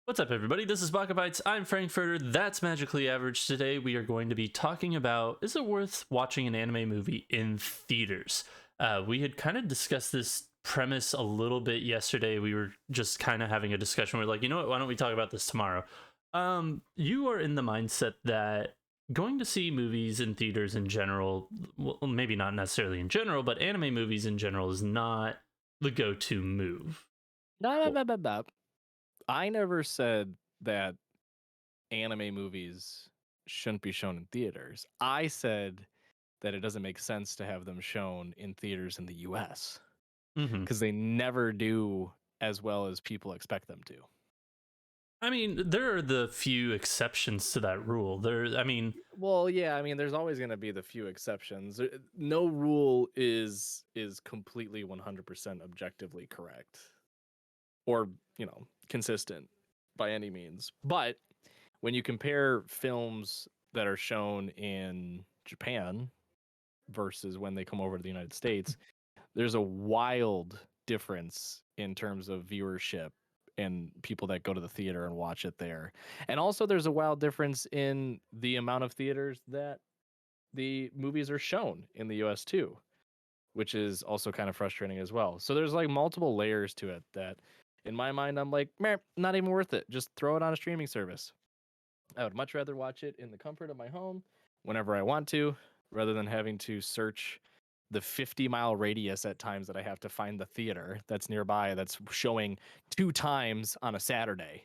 What's up, everybody? This is Baka. I'm Frankfurter. That's Magically Average. Today, we are going to be talking about, is it worth watching an anime movie in theaters? We had kind of discussed this premise a little bit yesterday. We were just kind of having a discussion. We're like, you know what? Why don't we talk about this tomorrow? You are in the mindset that going to see movies in theaters in general, well, maybe not necessarily in general, but anime movies in general is not the go-to move. No. I never said that anime movies shouldn't be shown in theaters. I said that it doesn't make sense to have them shown in theaters in the US Mm-hmm. because they never do as well as people expect them to. I mean, there are the few exceptions to that rule. Well, yeah, there's always going to be the few exceptions. No rule is completely 100% objectively correct or, consistent by any means. But when you compare films that are shown in Japan versus when they come over to the United States, there's a wild difference in terms of viewership and people that go to the theater and watch it there. And also there's a wild difference in the amount of theaters that the movies are shown in the US too, which is also kind of frustrating as well. So there's like multiple layers to it that in my mind I'm like, meh, not even worth it. Just throw it on a streaming service. I would much rather watch it in the comfort of my home whenever I want to, rather than having to search the 50-mile radius at times that I have to find the theater that's nearby that's showing 2 times on a Saturday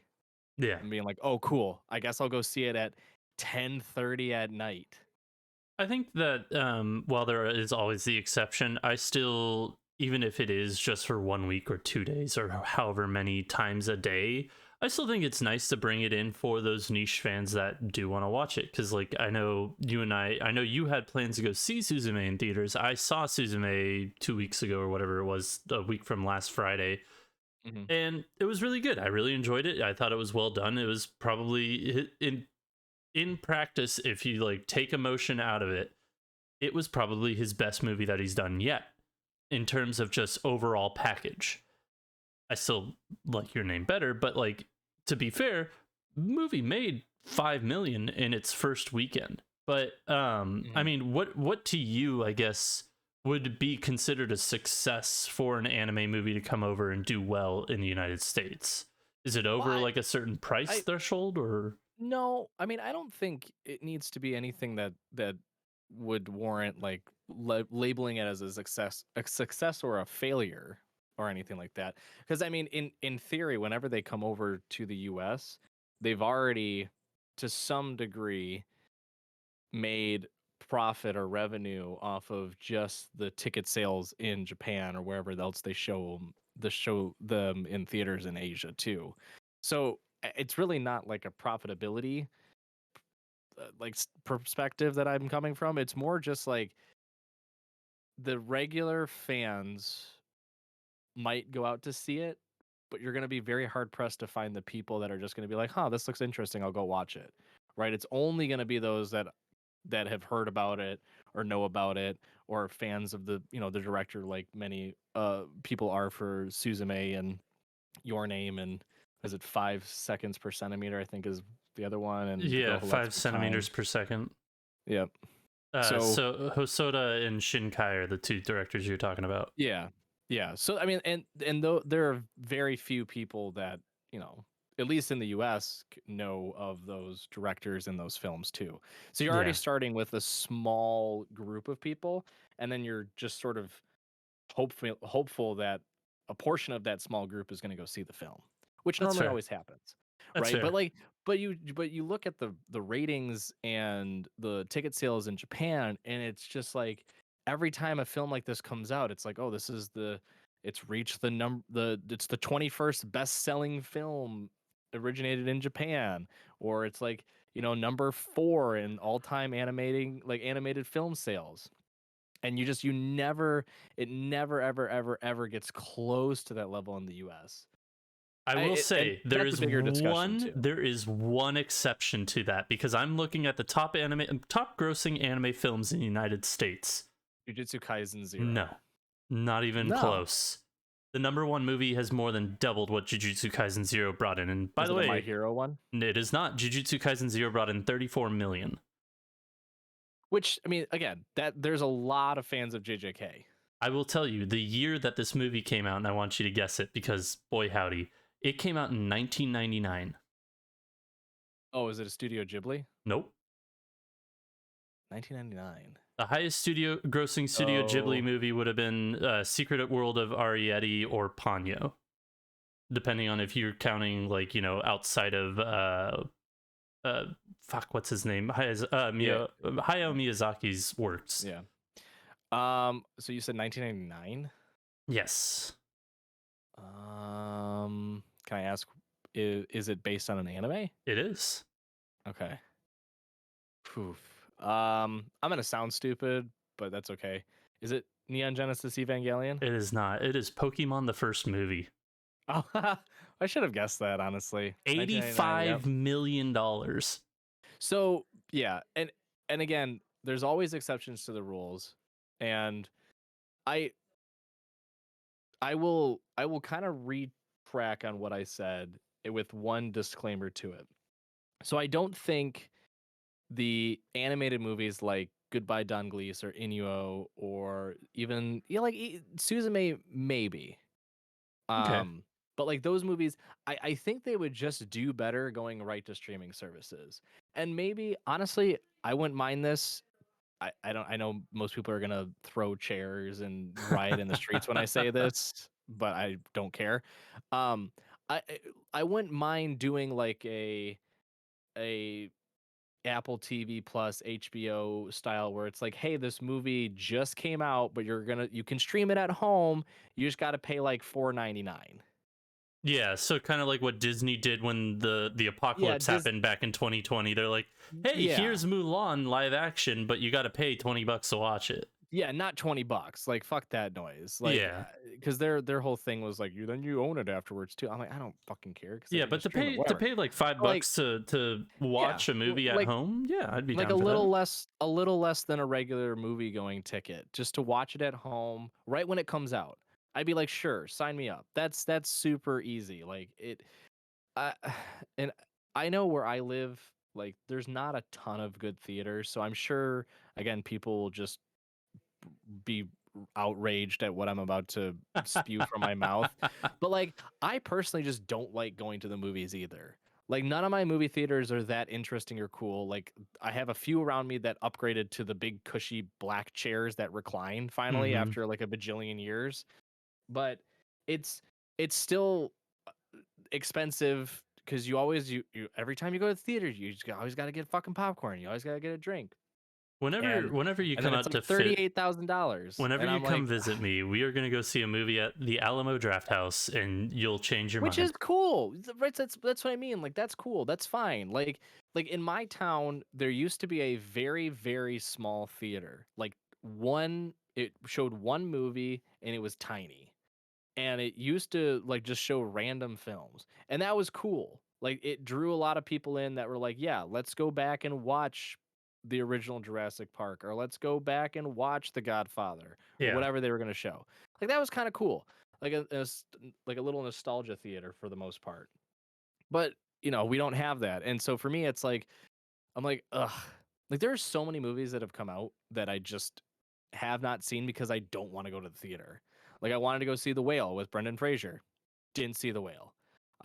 Yeah. and being like, oh, cool. I guess I'll go see it at 10:30 at night. I think that while there is always the exception, I still, even if it is just for 1 week or 2 days or however many times a day, I still think it's nice to bring it in for those niche fans that do want to watch it. Because, like, I know you had plans to go see Suzume in theaters. I saw Suzume 2 weeks ago or whatever it was, a week from last Friday. Mm-hmm. And it was really good. I really enjoyed it. I thought it was well done. It was probably in practice, if you like take emotion out of it, it was probably his best movie that he's done yet in terms of just overall package. I still like Your Name better, but like, to be fair, movie made 5 million in its first weekend. But I mean, what to you, I guess, would be considered a success for an anime movie to come over and do well in the United States? Is it over like a certain price threshold, or No, I don't think it needs to be anything that would warrant like labeling it as a success or a failure or anything like that. Because in theory, whenever they come over to the U.S., they've already, to some degree, made profit or revenue off of just the ticket sales in Japan or wherever else they show them in theaters in Asia too. So it's really not like a profitability perspective that I'm coming from. It's more just like the regular fans might go out to see it, but you're going to be very hard pressed to find the people that are just going to be like, "Huh, this looks interesting. I'll go watch it." Right? It's only going to be those that have heard about it or know about it or are fans of the director, like many people are for Suzume and Your Name, and is it 5 seconds per centimeter, I think, is the other one, and The yeah, Girl Who Left 5 centimeters Time. per second. Yep. So Hosoda and Shinkai are the two directors you're talking about. Yeah, yeah. So and though there are very few people that at least in the U.S. know of those directors and those films too. So you're already Yeah, starting with a small group of people, and then you're just sort of hopeful that a portion of that small group is going to go see the film, which that's normally fair. always happens, That's right? But fair. like, but you look at the ratings and the ticket sales in Japan, and it's just like every time a film like this comes out, it's like, oh, it's reached it's the 21st best selling film originated in Japan, or it's like number 4 in all time animated film sales, and it never ever gets close to that level in the US. I will And say that's a bigger discussion too. there is one exception to that, because I'm looking at the top grossing anime films in the United States. Jujutsu Kaisen 0. No, not even No. close. The number one movie has more than doubled what Jujutsu Kaisen Zero brought in. And by Is the it a My way, Hero one? it is not. Jujutsu Kaisen Zero brought in 34 million. Which, I mean, again, that there's a lot of fans of JJK. I will tell you the year that this movie came out, and I want you to guess it because boy howdy, it came out in 1999. Oh, is it a Studio Ghibli? Nope. 1999. The highest grossing Studio Ghibli Oh. movie would have been Secret World of Arrietty or Ponyo, depending on if you're counting like outside of fuck, what's his name? Hayao Miyazaki's works. Yeah. So you said 1999? Yes. Can I ask, is it based on an anime? It is. Okay. Poof. I'm gonna sound stupid, but that's okay. Is it Neon Genesis Evangelion? It is not. It is Pokemon the first movie. Oh, I should have guessed that, honestly. 1999, yep. $85 million. So yeah, and again, there's always exceptions to the rules, and I will kind of retrack on what I said with one disclaimer to it. So I don't think the animated movies like Goodbye Dunglish or Inuo or even Suzume maybe. Okay. But like those movies, I think they would just do better going right to streaming services. And maybe honestly, I wouldn't mind this. I know most people are gonna throw chairs and riot in the streets when I say this, but I don't care. Um I I wouldn't mind doing like a Apple TV Plus HBO style where it's like, hey, this movie just came out, but you can stream it at home. You just gotta pay like $4.99. Yeah, so kind of like what Disney did when the apocalypse happened back in 2020. They're like, "Hey, here's Mulan live action, but you got to pay $20 to watch it." Yeah, not $20. Like, fuck that noise. Like, Yeah. because their whole thing was like, you own it afterwards too. I'm like, I don't fucking care. Yeah, but to pay like $5 to watch a movie at home, yeah, I'd be like down for a little less than a regular movie going ticket just to watch it at home right when it comes out. I'd be like, sure, sign me up. That's super easy. Like it, I and I know where I live, like there's not a ton of good theaters, so I'm sure again people will just be outraged at what I'm about to spew from my mouth. that. But like I personally just don't like going to the movies either. Like none of my movie theaters are that interesting or cool. Like I have a few around me that upgraded to the big cushy black chairs that recline finally Mhm. after like a bajillion years. But it's still expensive because you every time you go to the theater, always got to get fucking popcorn. You always got to get a drink. Whenever you And come then it's out to like $38,000. whenever And you I'm come like, visit me, we are going to go see a movie at the Alamo Draft House, and you'll change your which mind. is cool. Right? That's what I mean. Like that's cool. That's fine. Like in my town, there used to be a very very small theater. Like it showed one movie and it was tiny. And it used to like just show random films. And that was cool. Like it drew a lot of people in that were like, yeah, let's go back and watch the original Jurassic Park or let's go back and watch The Godfather or Yeah. whatever they were going to show. Like that was kind of cool. Like like a little nostalgia theater for the most part. But, we don't have that. And so for me it's like I'm like, ugh. Like there's so many movies that have come out that I just have not seen because I don't want to go to the theater. Like I wanted to go see The Whale with Brendan Fraser. Didn't see The Whale.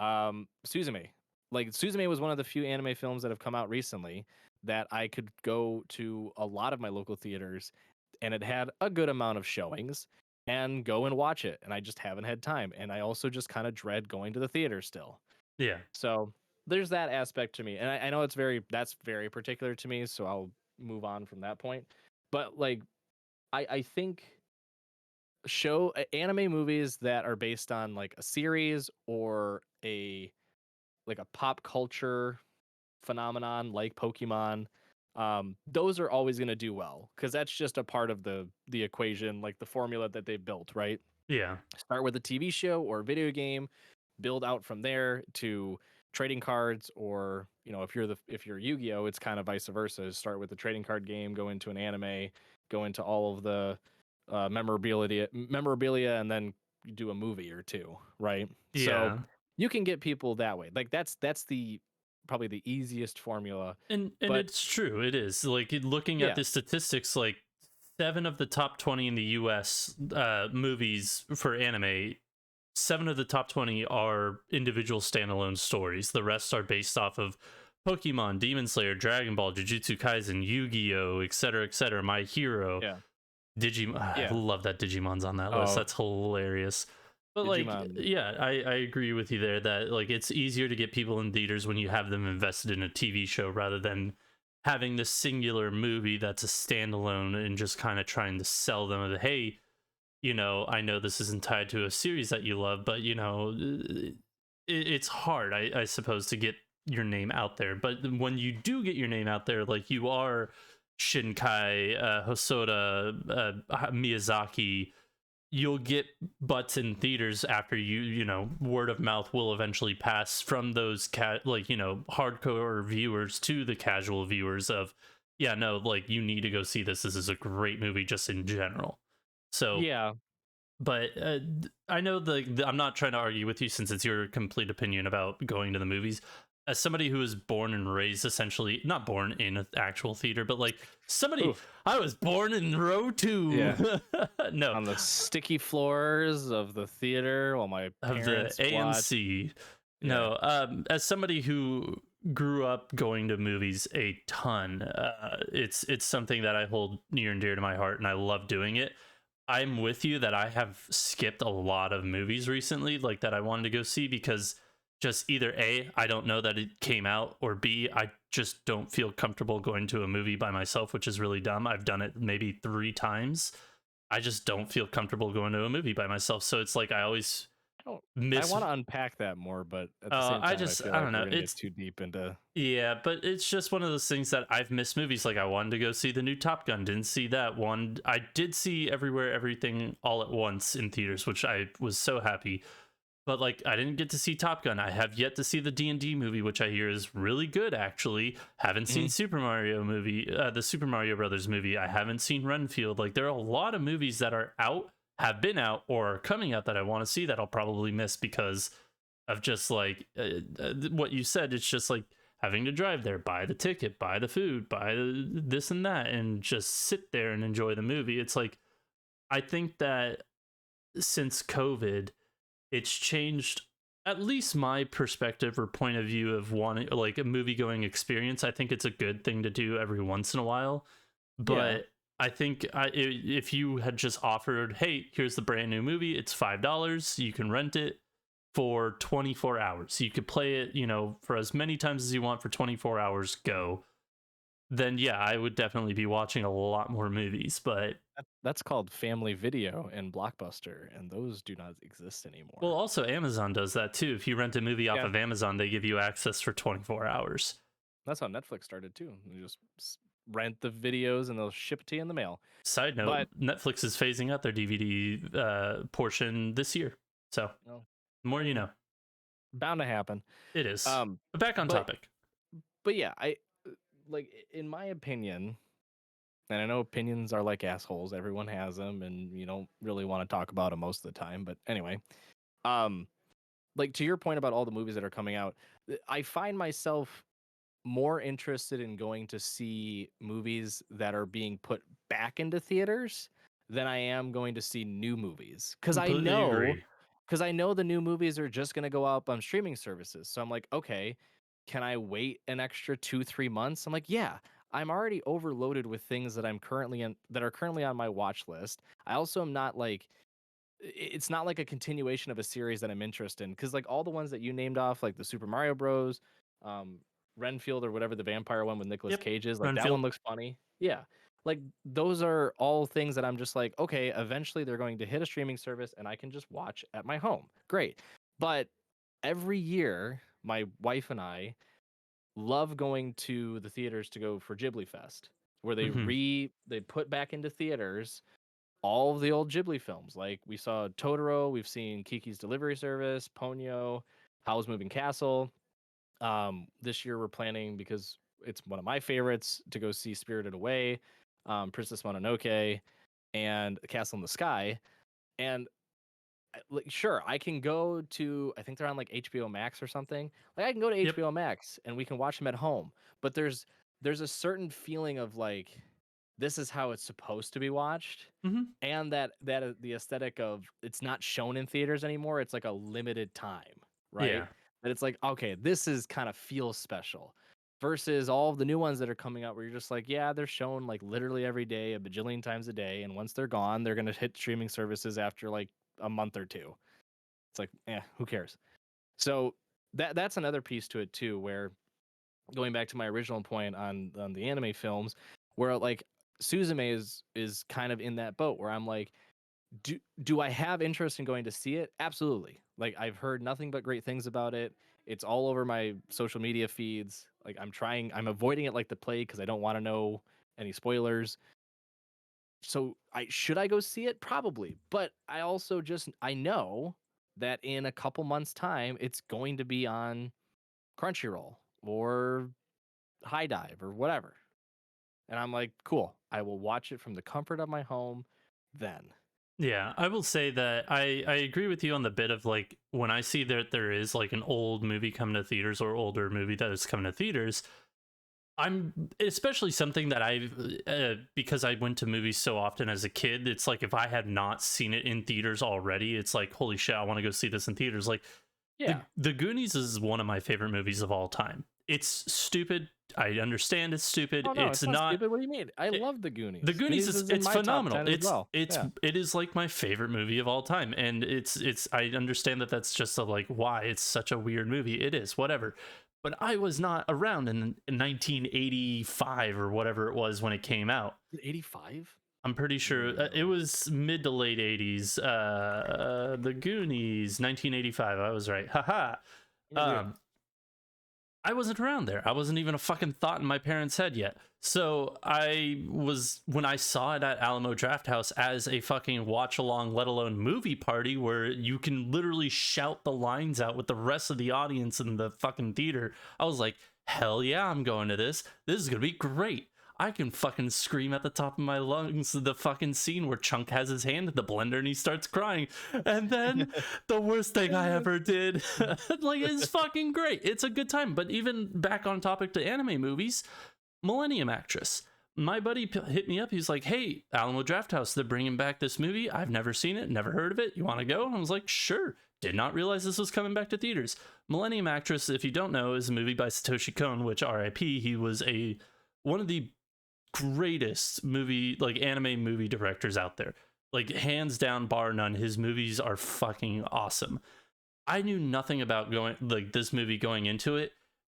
Suzume. Like Suzume was one of the few anime films that have come out recently that I could go to a lot of my local theaters and it had a good amount of showings and go and watch it. And I just haven't had time. And I also just kind of dread going to the theater still. Yeah. So there's that aspect to me. And I know that's very particular to me. So I'll move on from that point. But like, I think anime movies that are based on like a series or a pop culture phenomenon like Pokemon, those are always going to do well because that's just a part of the equation, like the formula that they've built, right? Yeah. Start with a TV show or video game, build out from there to trading cards, or if you're Yu-Gi-Oh, it's kind of vice versa. Start with the trading card game, go into an anime, go into all of the memorabilia, and then do a movie or two, right? So Yeah. you can get people that way. Like that's the probably the easiest formula. And But it's true. It is. Like looking at yeah, the statistics, like 7 of the top 20 in the US movies for anime, 7 of the top 20 are individual standalone stories. The rest are based off of Pokemon, Demon Slayer, Dragon Ball, Jujutsu Kaisen, Yu-Gi-Oh, etc., My Hero, yeah, Digimon. I yeah. love that Digimon's on that list. Oh, That's hilarious. But like, Digimon. yeah, I agree with you there that like it's easier to get people in theaters when you have them invested in a TV show rather than having this singular movie that's a standalone and just kind of trying to sell them that, hey, I know this isn't tied to a series that you love, but it's hard, I suppose, to get your name out there. But when you do get your name out there, like you are Shinkai, Hosoda, Miyazaki, you'll get butts in theaters after word of mouth will eventually pass from those hardcore viewers to the casual viewers of, yeah, no, like you need to go see this. This is a great movie just in general. So Yeah. but I know I'm not trying to argue with you since it's your complete opinion about going to the movies. As somebody who was born and raised essentially, not born in an actual theater, but like somebody, Oof. I was born in row two. Yeah. No, On the sticky floors of the theater while my of the parents watched. ANC. Yeah. No, as somebody who grew up going to movies a ton, it's something that I hold near and dear to my heart, and I love doing it. I'm with you that I have skipped a lot of movies recently, like that I wanted to go see because just either A, I don't know that it came out, or B, I just don't feel comfortable going to a movie by myself, which is really dumb. I've done it maybe 3 times. I just don't feel comfortable going to a movie by myself. So it's like I always Oh, I miss. want to unpack that more, but at the same time, I feel I like don't we're know. gonna get It's too deep into. Yeah, but it's just one of those things that I've missed movies. Like I wanted to go see the new Top Gun, didn't see that one. I did see Everywhere, Everything, All at Once in theaters, which I was so happy. But like I didn't get to see Top Gun. I have yet to see the D&D movie, which I hear is really good. Actually, haven't seen Mhm. Super Mario movie, the Super Mario Brothers movie. I haven't seen Renfield. Like there are a lot of movies that are out, have been out, or are coming out that I want to see that I'll probably miss because of just like what you said. It's just like having to drive there, buy the ticket, buy the food, buy this and that, and just sit there and enjoy the movie. It's like I think that since COVID, it's changed at least my perspective or point of view of wanting like a movie going experience. I think it's a good thing to do every once in a while, Yeah. but I think if you had just offered, hey, here's the brand new movie, it's $5, you can rent it for 24 hours. You could play it, for as many times as you want for 24 hours, go. Then yeah, I would definitely be watching a lot more movies, but That's called Family Video and Blockbuster, and those do not exist well, anymore. also Amazon does that too. If you rent a movie off Yeah, of Amazon, they give you access for 24 hours. that's how Netflix started too. You just rent the videos and they'll ship it to you in the mail. Side note, But Netflix is phasing out their DVD portion this year. So, no, the more you mm, know. bound to happen. It is. Um, But back on but topic. but yeah, like in my opinion, and I know opinions are like assholes. Everyone has them, and you don't really want to talk about them most of the time. But anyway, um, like to your point about all the movies that are coming out, I find myself more interested in going to see movies that are being put back into theaters than I am going to see new movies Completely agree. because I know the new movies are just going to go up on streaming services. So I'm like, okay, can I wait an extra 2-3 months? I'm like, yeah, I'm already overloaded with things that I'm currently in that are currently on my watch list. I also am not like it's not like a continuation of a series that I'm interested in because like all the ones that you named off, like the Super Mario Bros, um, Renfield or whatever the vampire one with Nicolas Yep. Cage is, like that Renfield. one looks funny. Yeah, like those are all things that I'm just like, okay, eventually they're going to hit a streaming service and I can just watch at my home. Great, but every year my wife and I love going to the theaters to go for Ghibli Fest, where Hmm. they put back into theaters all of the old Ghibli films. Like we saw Totoro, we've seen Kiki's Delivery Service, Ponyo, Howl's Moving Castle. This year we're planning because it's one of my favorites to go see Spirited Away, Princess Mononoke, and Castle in the Sky. And like, sure, I can go to, I think they're on like HBO Max or something. Like I can go to Yep. HBO Max and we can watch them at home. But there's a certain feeling of like this is how it's supposed to be watched, Hmm. and the aesthetic of it's not shown in theaters anymore. It's like a limited time, right? Yeah. That it's like, okay, this is kind of feels special. Versus all of the new ones that are coming out where you're just like, yeah, they're shown like literally every day, a bajillion times a day, and once they're gone, they're gonna hit streaming services after like a month or two. It's like, who cares? So that's another piece to it too, where going back to my original point on the anime films, where like Suzume is kind of in that boat where I'm like, do I have interest in going to see it? Absolutely. Like I've heard nothing but great things about it. It's all over my social media feeds. Like I'm avoiding it like the plague because I don't want to know any spoilers. So I go see it? Probably. But I also just I know that in a couple months' time it's going to be on Crunchyroll or High Dive or whatever. And I'm like, cool. I will watch it from the comfort of my home then. Yeah, I will say that I agree with you on the bit of like when I see that there is like an old movie coming to theaters or older movie that is coming to theaters, I'm especially something that because I went to movies so often as a kid, it's like if I had not seen it in theaters already, it's like holy shit, I want to go see this in theaters. Like Yeah. the Goonies is one of my favorite movies of all time. It's stupid. I understand it's stupid. Oh no, It's it's not not. stupid. What do you mean? I It, love the the Goonies. Goonies Goonies is is in it's my top phenomenal. 10 as well. Yeah. It is like my favorite movie of all time, and it's I understand that that's just a like why it's such a weird movie. It is whatever, but I was not around in 1985 or whatever it was when it came out. 85? I'm pretty sure it No. was mid to late 80s. The Goonies, 1985. I was right. Haha. Yeah. Um, I wasn't around there. I wasn't even a fucking thought in my parents' head yet. So I was when I saw it at Alamo Drafthouse as a fucking watch along, let alone movie party where you can literally shout the lines out with the rest of the audience in the fucking theater. I was like, hell yeah, I'm going to this. This is gonna be great. I can fucking scream at the top of my lungs the fucking scene where Chunk has his hand in the blender and he starts crying. And then the worst thing I ever did, like, it's fucking great. It's a good time. But even back on topic to anime movies, Millennium Actress. My buddy hit me up. He's like, hey, Alamo Drafthouse, they're bringing back this movie. I've never seen it, never heard of it. You want to go? And I was like, sure. Did not realize this was coming back to theaters. Millennium Actress, if you don't know, is a movie by Satoshi Kon, which RIP, he was one of the greatest movie like anime movie directors out there, like hands down, bar none. His movies are fucking awesome. I knew nothing about going like this movie going into it,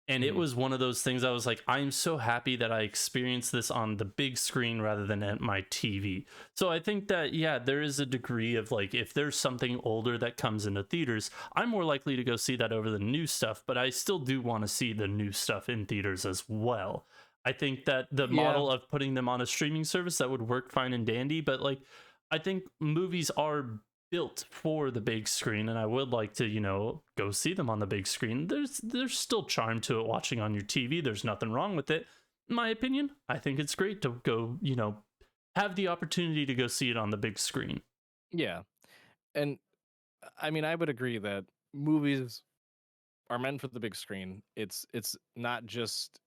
and it Mhm. was one of those things I was like, I'm so happy that I experienced this on the big screen rather than at my TV. So I think that yeah, there is a degree of like if there's something older that comes into theaters, I'm more likely to go see that over the new stuff, but I still do want to see the new stuff in theaters as well. I think that the Yeah. model of putting them on a streaming service that would work fine and dandy, but like I think movies are built for the big screen, and I would like to go see them on the big screen. There's still charm to it watching on your TV. There's nothing wrong with it, in my opinion. I think it's great to go have the opportunity to go see it on the big screen. Yeah. And I mean, I would agree that movies are meant for the big screen. It's not just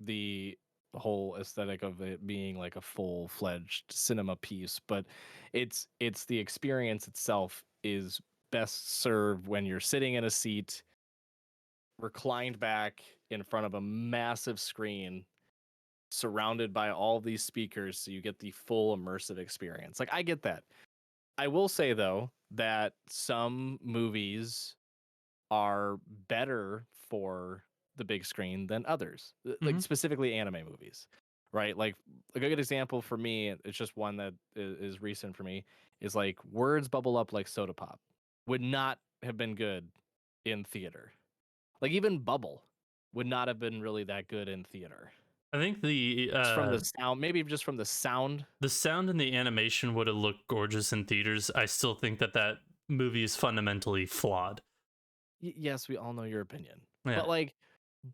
the whole aesthetic of it being like a full-fledged cinema piece, but it's the experience itself is best served when you're sitting in a seat reclined back in front of a massive screen surrounded by all these speakers so you get the full immersive experience. Like I get that. I will say though that some movies are better for the big screen than others. Like Hmm. specifically anime movies. Right? Like a good example for me, it's just one that is recent for me, is like Words Bubble Up Like Soda Pop would not have been good in theater. Like even Bubble would not have been really that good in theater. I think Just from the sound, maybe just from the sound. the sound and the animation would have looked gorgeous in theaters. I still think that movie is fundamentally flawed. Yes, we all know your opinion. Yeah. But like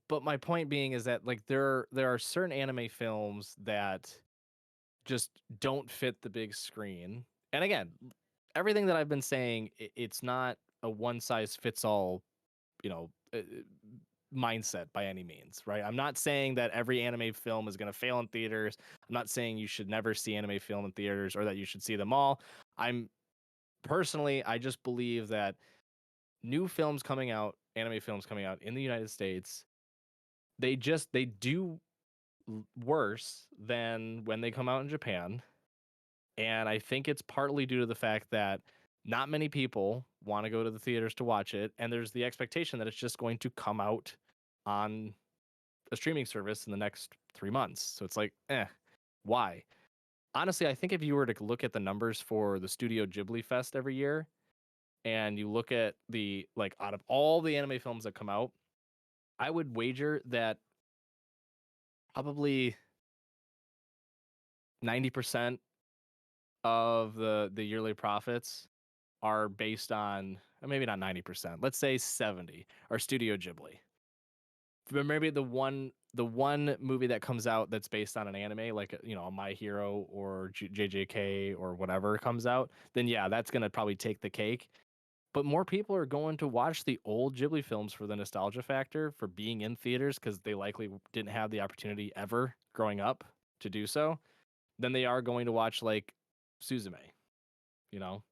but my point being is that like there are certain anime films that just don't fit the big screen. And again, everything that I've been saying, it's not a one size fits all, you know, mindset by any means, right? I'm not saying that every anime film is going to fail in theaters. I'm not saying you should never see anime film in theaters or that you should see them all. I'm personally, I just believe that new films coming out, anime films coming out in the United States, they do worse than when they come out in Japan. And I think it's partly due to the fact that not many people want to go to the theaters to watch it, and there's the expectation that it's just going to come out on a streaming service in the next 3 months. So it's like, why? Honestly, I think if you were to look at the numbers for the Studio Ghibli Fest every year, and you look at the like out of all the anime films that come out, I would wager that probably 90% of the yearly profits are based on, maybe not 90%, let's say 70 are Studio Ghibli. But maybe the one movie that comes out that's based on an anime, like a My Hero or JJK or whatever comes out, then yeah, that's gonna probably take the cake. But more people are going to watch the old Ghibli films for the nostalgia factor, for being in theaters because they likely didn't have the opportunity ever growing up to do so, than they are going to watch like Suzume, you know,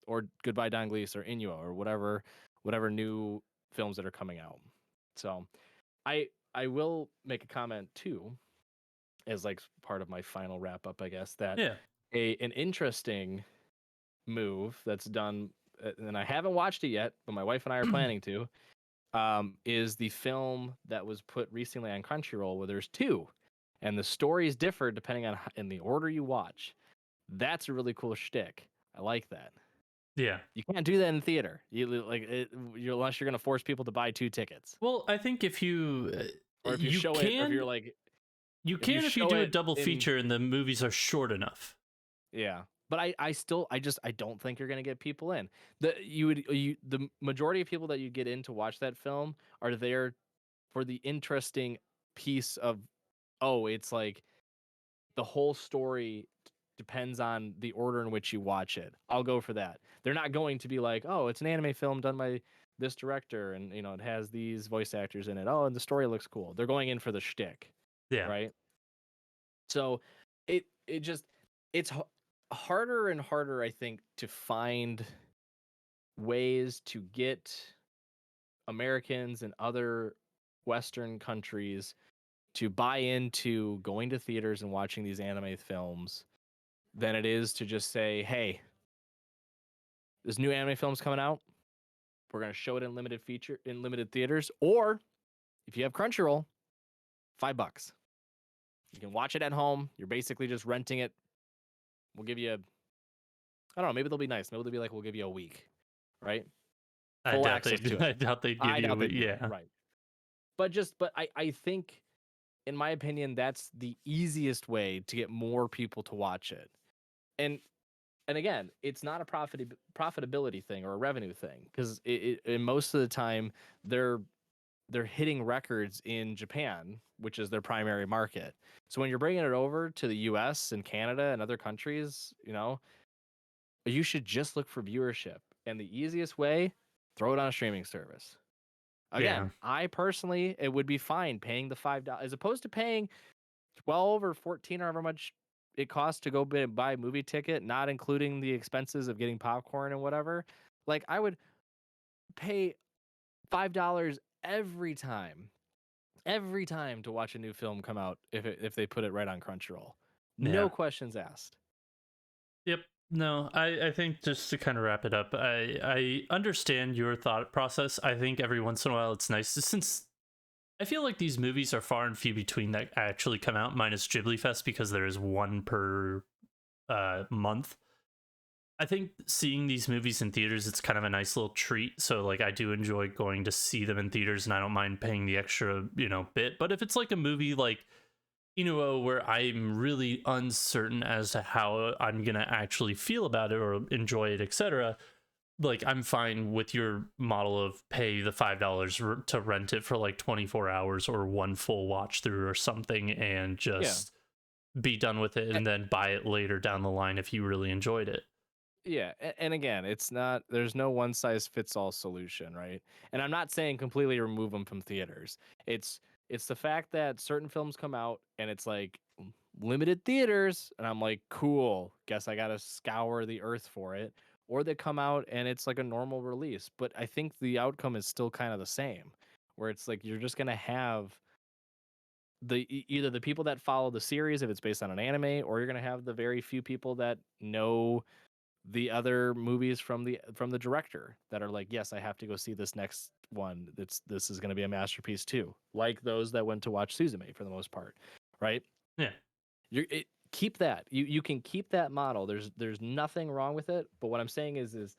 or Goodbye Danglese or Inuo or whatever new films that are coming out. So I will make a comment too, as like part of my final wrap up, I guess, that Yeah. an interesting move that's done, and I haven't watched it yet, but my wife and I are planning to, is the film that was put recently on Crunchyroll, where there's two, and the stories differ depending on in the order you watch. That's a really cool shtick. I like that. Yeah. You can't do that in theater. Unless you're gonna force people to buy 2 tickets, Well, I think if you or if you you show it, or if can you're like, you if you can if you show do a it double in, feature and the movies are short enough. yeah. But I don't think you're gonna get people in. The majority of people that you get in to watch that film are there for the interesting piece of, oh, it's like the whole story depends on the order in which you watch it. I'll go for that. They're not going to be like, oh, it's an anime film done by this director, and it has these voice actors in it. Oh, and the story looks cool. They're going in for the shtick, Yeah. right? So it just it's harder and harder, I think, to find ways to get Americans and other Western countries to buy into going to theaters and watching these anime films than it is to just say, hey, this new anime film's coming out. We're going to show it in limited theaters. Or if you have Crunchyroll, $5. You can watch it at home. You're basically just renting it. We'll give you I don't know, maybe they'll be nice. Maybe they'll be like, we'll give you a week, right? I Full doubt access to I it. doubt they'd give I doubt you. they do. Yeah. Right. But I think, in my opinion, that's the easiest way to get more people to watch it. And again, it's not a profitability thing or a revenue thing, because and most of the time they're hitting records in Japan, which is their primary market. So when you're bringing it over to the US and Canada and other countries, you should just look for viewership. And the easiest way, throw it on a streaming service. Yeah. Again, I personally, it would be fine paying the $5 as opposed to paying 12 or 14 or however much it costs to go buy a movie ticket, not including the expenses of getting popcorn and whatever. Like, I would pay $5 every time to watch a new film come out if they put it right on Crunchyroll. Yeah. No questions asked. Yep. No, I think just to kind of wrap it up, I understand your thought process. I think every once in a while it's nice since I feel like these movies are far and few between that actually come out, minus Ghibli Fest because there is one per month. I think seeing these movies in theaters, it's kind of a nice little treat. So like I do enjoy going to see them in theaters and I don't mind paying the extra, bit. But if it's like a movie like where I'm really uncertain as to how I'm gonna actually feel about it or enjoy it, etc., like I'm fine with your model of pay the $5 to rent it for like 24 hours or one full watch through or something and Yeah. just be done with it and then buy it later down the line if you really enjoyed it. Yeah, and again, it's not there's no one size fits all solution, right? And I'm not saying completely remove them from theaters. It's the fact that certain films come out and it's like limited theaters and I'm like, "Cool, guess I got to scour the earth for it." Or they come out and it's like a normal release, but I think the outcome is still kind of the same, where it's like you're just going to have either the people that follow the series if it's based on an anime, or you're going to have the very few people that know the other movies from the director that are like, yes, I have to go see this next one. This is going to be a masterpiece too. Like those that went to watch Suzume for the most part, right? Yeah. Keep that. You can keep that model. There's nothing wrong with it. But what I'm saying is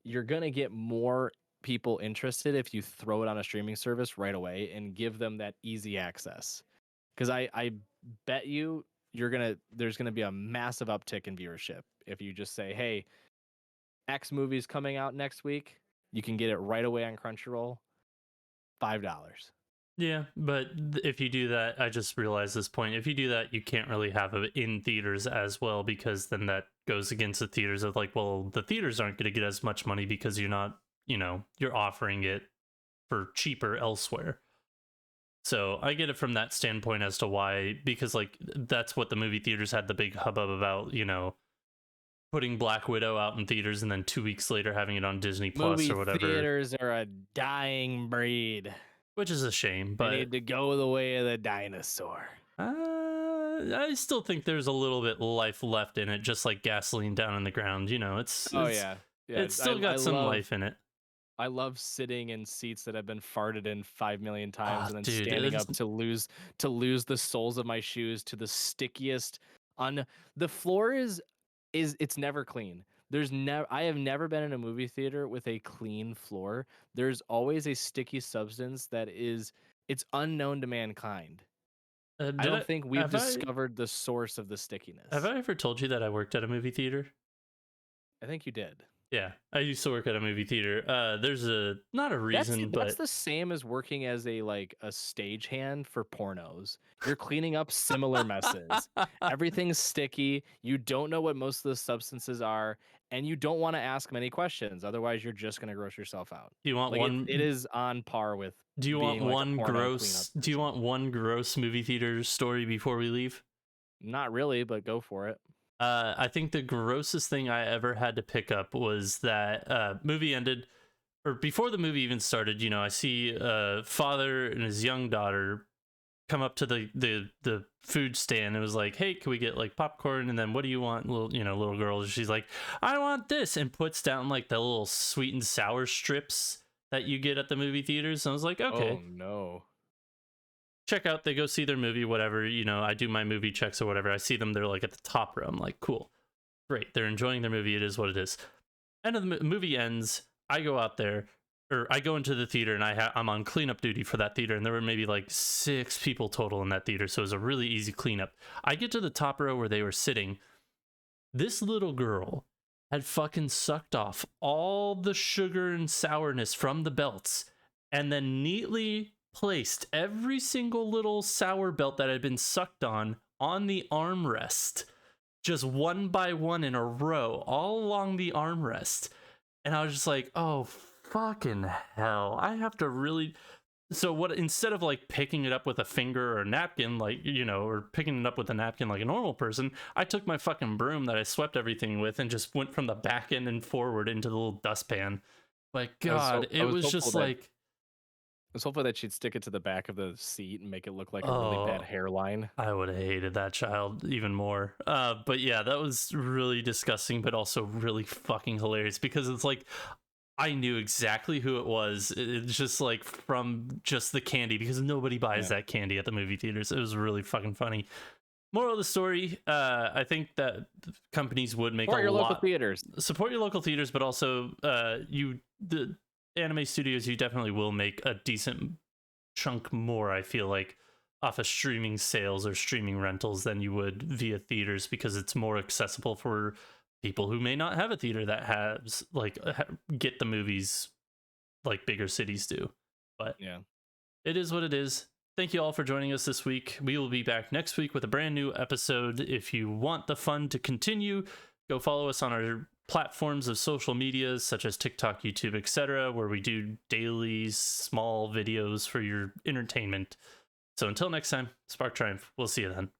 you're gonna get more people interested if you throw it on a streaming service right away and give them that easy access. Because I bet there's gonna be a massive uptick in viewership if you just say, hey, X movie's coming out next week. You can get it right away on Crunchyroll, $5. Yeah, but if you do that, I just realized this point. If you do that, you can't really have it in theaters as well, because then that goes against the theaters of like, well, the theaters aren't going to get as much money because you're not, you're offering it for cheaper elsewhere. So I get it from that standpoint as to why, because like that's what the movie theaters had the big hubbub about, putting Black Widow out in theaters and then 2 weeks later having it on Disney Plus or whatever. Theaters are a dying breed. Which is a shame, but they need to go the way of the dinosaur. I still think there's a little bit life left in it, just like gasoline down in the ground. It's it's still got some life in it. I love sitting in seats that have been farted in 5 million times and then standing up to lose the soles of my shoes to the stickiest on the floor is it's never clean. I have never been in a movie theater with a clean floor. There's always a sticky substance it's unknown to mankind. I don't think we've discovered the source of the stickiness. Have I ever told you that I worked at a movie theater? I think you did. Yeah, I used to work at a movie theater. There's not a reason, but that's the same as working as a stagehand for pornos. You're cleaning up similar messes. Everything's sticky. You don't know what most of the substances are, and you don't want to ask many questions. Otherwise, you're just gonna gross yourself out. You want one? It is on par with. Do you want one gross? Do you want one gross movie theater story before we leave? Not really, but go for it. I think the grossest thing I ever had to pick up was that movie ended, or before the movie even started. I see a father and his young daughter come up to the food stand. It was like, hey, can we get like popcorn? And then what do you want, little girl? She's like, I want this, and puts down like the little sweet and sour strips that you get at the movie theaters. And I was like, okay, oh no. Check out, they go see their movie, whatever, I do my movie checks or whatever. I see them, they're like at the top row. I'm like, cool, great, they're enjoying their movie, it is what it is. End of the movie ends, I go out there, or I go into the theater, and I'm on cleanup duty for that theater, and there were maybe like 6 people total in that theater, so it was a really easy cleanup. I get to the top row where they were sitting. This little girl had fucking sucked off all the sugar and sourness from the belts, and then neatly placed every single little sour belt that had been sucked on the armrest, just one by one in a row, all along the armrest. And I was just like, oh, fucking hell. I have to really... So what, instead of like picking it up with a finger or a napkin, like, or picking it up with a napkin like a normal person, I took my fucking broom that I swept everything with and just went from the back end and forward into the little dustpan. Like, God, it was just like... I was hopeful that she'd stick it to the back of the seat and make it look like a really bad hairline. I would have hated that child even more. But yeah, that was really disgusting, but also really fucking hilarious, because it's like, I knew exactly who it was. It's just like from just the candy, because nobody buys that candy at the movie theaters. It was really fucking funny. Moral of the story, I think that companies would make support your local theaters. Support your local theaters, but also the anime studios, you definitely will make a decent chunk more, I feel like, off of streaming sales or streaming rentals than you would via theaters, because it's more accessible for people who may not have a theater that has get the movies like bigger cities do. But yeah, it is what it is. Thank you all for joining us this week. We will be back next week with a brand new episode. If you want the fun to continue, go follow us on our platforms of social medias such as TikTok, YouTube, etc., where we do daily small videos for your entertainment. So until next time, Spark Triumph. We'll see you then.